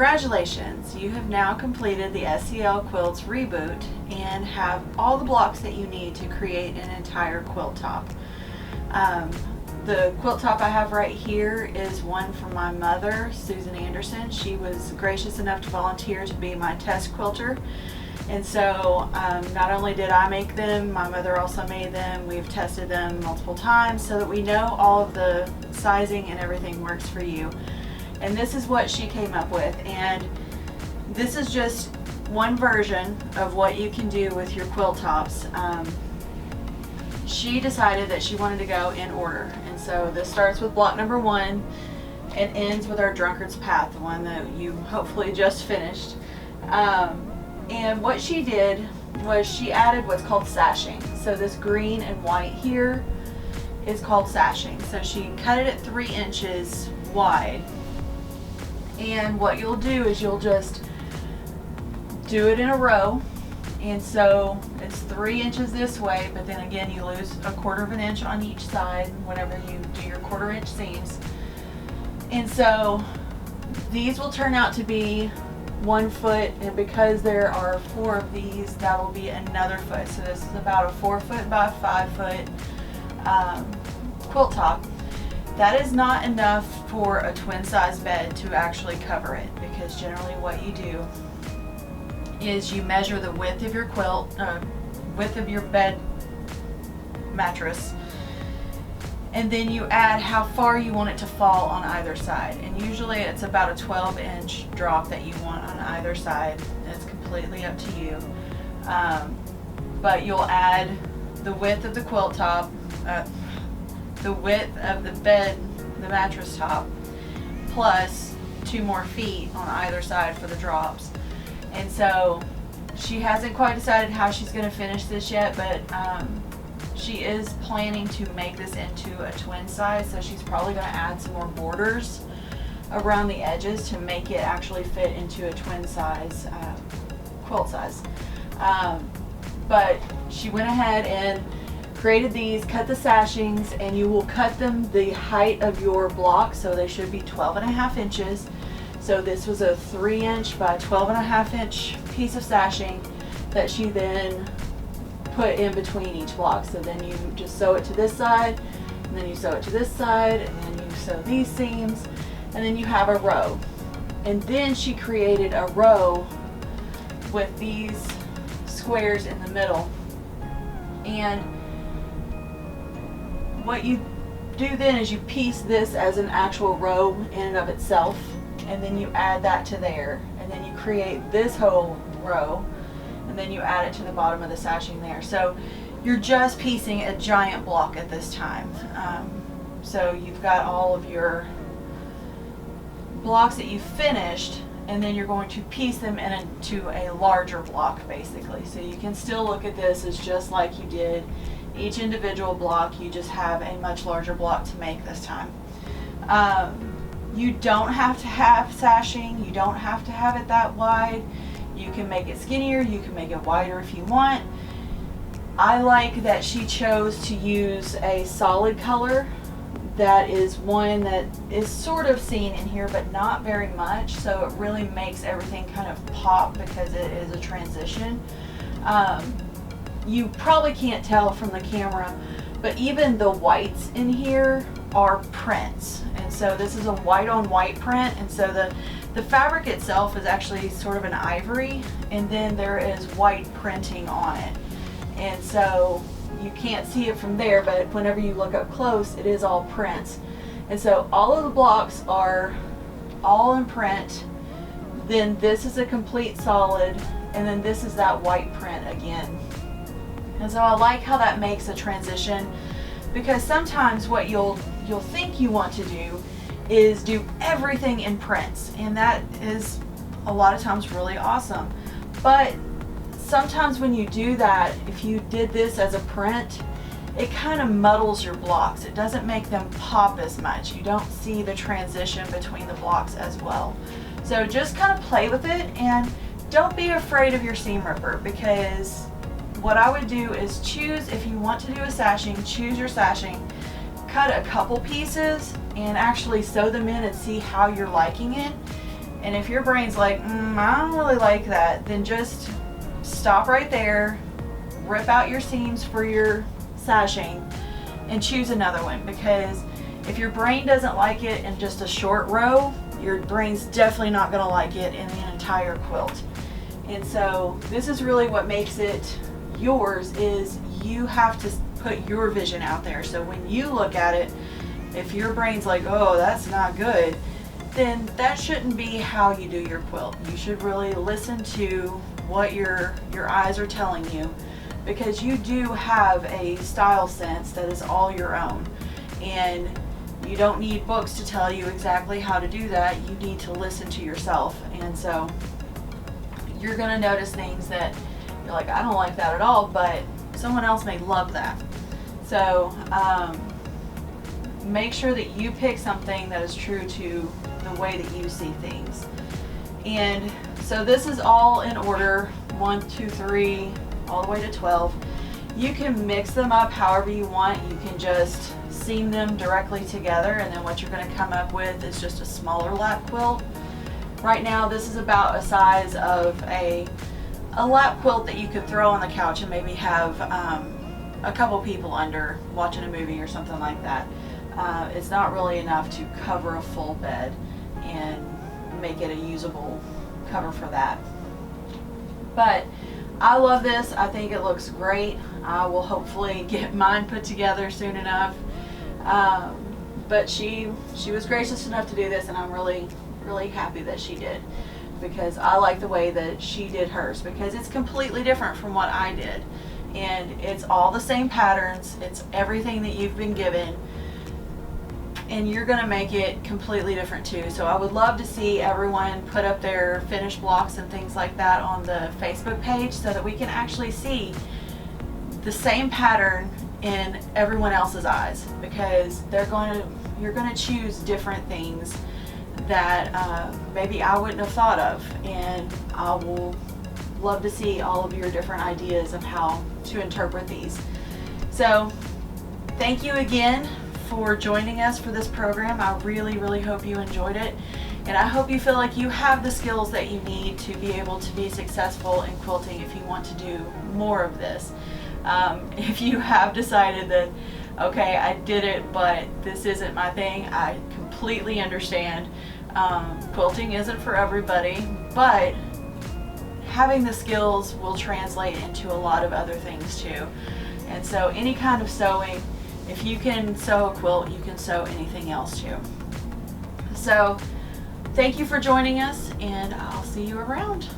Congratulations, you have now completed the SCL Quilts reboot and have all the blocks that you need to create an entire quilt top. The quilt top I have right here is one from my mother, Susan Anderson. She was gracious enough to volunteer to be my test quilter. And so not only did I make them, my mother also made them. We've tested them multiple times so that we know all of the sizing and everything works for you. And this is what she came up with. And this is just one version of what you can do with your quilt tops. She decided that she wanted to go in order. And so this starts with block number 1 and ends with our drunkard's path, the one that you hopefully just finished. And what she did was she added what's called sashing. So this green and white here is called sashing. So she cut it at 3 inches wide. And what you'll do is you'll just do it in a row. And so it's 3 inches this way, but then again you lose a 1/4 of an inch on each side whenever you do your 1/4 inch seams. And so these will turn out to be 1 foot, and because there are 4 of these, that will be another foot. So this is about a 4 foot by 5 foot quilt top. That is not enough for a twin size bed to actually cover it, because generally what you do is you measure the width of your quilt, width of your bed mattress, and then you add how far you want it to fall on either side. And usually it's about a 12-inch drop that you want on either side. It's completely up to you. But you'll add the width of the quilt top, the width of the bed, the mattress top, plus 2 more feet on either side for the drops. And so she hasn't quite decided how she's going to finish this yet, but she is planning to make this into a twin size, so she's probably going to add some more borders around the edges to make it actually fit into a twin size quilt size. But she went ahead and created these, cut the sashings, and you will cut them the height of your block, so they should be 12.5 inches. So this was a 3 inch by 12.5 inch piece of sashing that she then put in between each block. So then you just sew it to this side, and then you sew it to this side, and then you sew these seams, and then you have a row. And then she created a row with these squares in the middle. And what you do then is you piece this as an actual row in and of itself, and then you add that to there, and then you create this whole row, and then you add it to the bottom of the sashing there. So you're just piecing a giant block at this time. So you've got all of your blocks that you've finished, and then you're going to piece them into a larger block basically. So you can still look at this as just like you did each individual block, you just have a much larger block to make this time. You don't have to have sashing, you don't have to have it that wide. You can make it skinnier, you can make it wider if you want. I like that she chose to use a solid color that is one that is sort of seen in here but not very much, so it really makes everything kind of pop because it is a transition. You probably can't tell from the camera, but even the whites in here are prints. And so this is a white on white print, and so the fabric itself is actually sort of an ivory, and then there is white printing on it. And so you can't see it from there, but whenever you look up close, it is all prints. And so all of the blocks are all in print. Then this is a complete solid, and then this is that white print again. And so I like how that makes a transition, because sometimes what you'll think you want to do is do everything in prints, and that is a lot of times really awesome. But sometimes when you do that, if you did this as a print, it kind of muddles your blocks. It doesn't make them pop as much. You don't see the transition between the blocks as well. So just kind of play with it, and don't be afraid of your seam ripper, because what I would do is choose, if you want to do a sashing, choose your sashing, cut a couple pieces and actually sew them in and see how you're liking it. And if your brain's like, I don't really like that, then just stop right there, rip out your seams for your sashing, and choose another one. Because if your brain doesn't like it in just a short row, your brain's definitely not going to like it in the entire quilt. And so this is really what makes it yours, is you have to put your vision out there. So when you look at it, if your brain's like, oh, that's not good, then that shouldn't be how you do your quilt. You should really listen to what your eyes are telling you, because you do have a style sense that is all your own. And you don't need books to tell you exactly how to do that. You need to listen to yourself. And so you're going to notice things that you're like, I don't like that at all, but someone else may love that. So make sure that you pick something that is true to the way that you see things. And so this is all in order, 1, 2, 3, all the way to 12. You can mix them up however you want. You can just seam them directly together, and then what you're going to come up with is just a smaller lap quilt. Right now this is about a size of a lap quilt that you could throw on the couch and maybe have a couple people under watching a movie or something like that. It's not really enough to cover a full bed and make it a usable cover for that. But I love this. I think it looks great. I will hopefully get mine put together soon enough. But she was gracious enough to do this, and I'm really happy that she did, because I like the way that she did hers, because it's completely different from what I did, and it's all the same patterns, it's everything that you've been given, and you're gonna make it completely different too. So I would love to see everyone put up their finished blocks and things like that on the Facebook page, so that we can actually see the same pattern in everyone else's eyes, because you're gonna choose different things that maybe I wouldn't have thought of, and I will love to see all of your different ideas of how to interpret these. So thank you again for joining us for this program. I really hope you enjoyed it, and I hope you feel like you have the skills that you need to be able to be successful in quilting if you want to do more of this. If you have decided that, okay, I did it, but this isn't my thing, I completely understand. Quilting isn't for everybody, but having the skills will translate into a lot of other things too. And so any kind of sewing, if you can sew a quilt, you can sew anything else too. So thank you for joining us, and I'll see you around.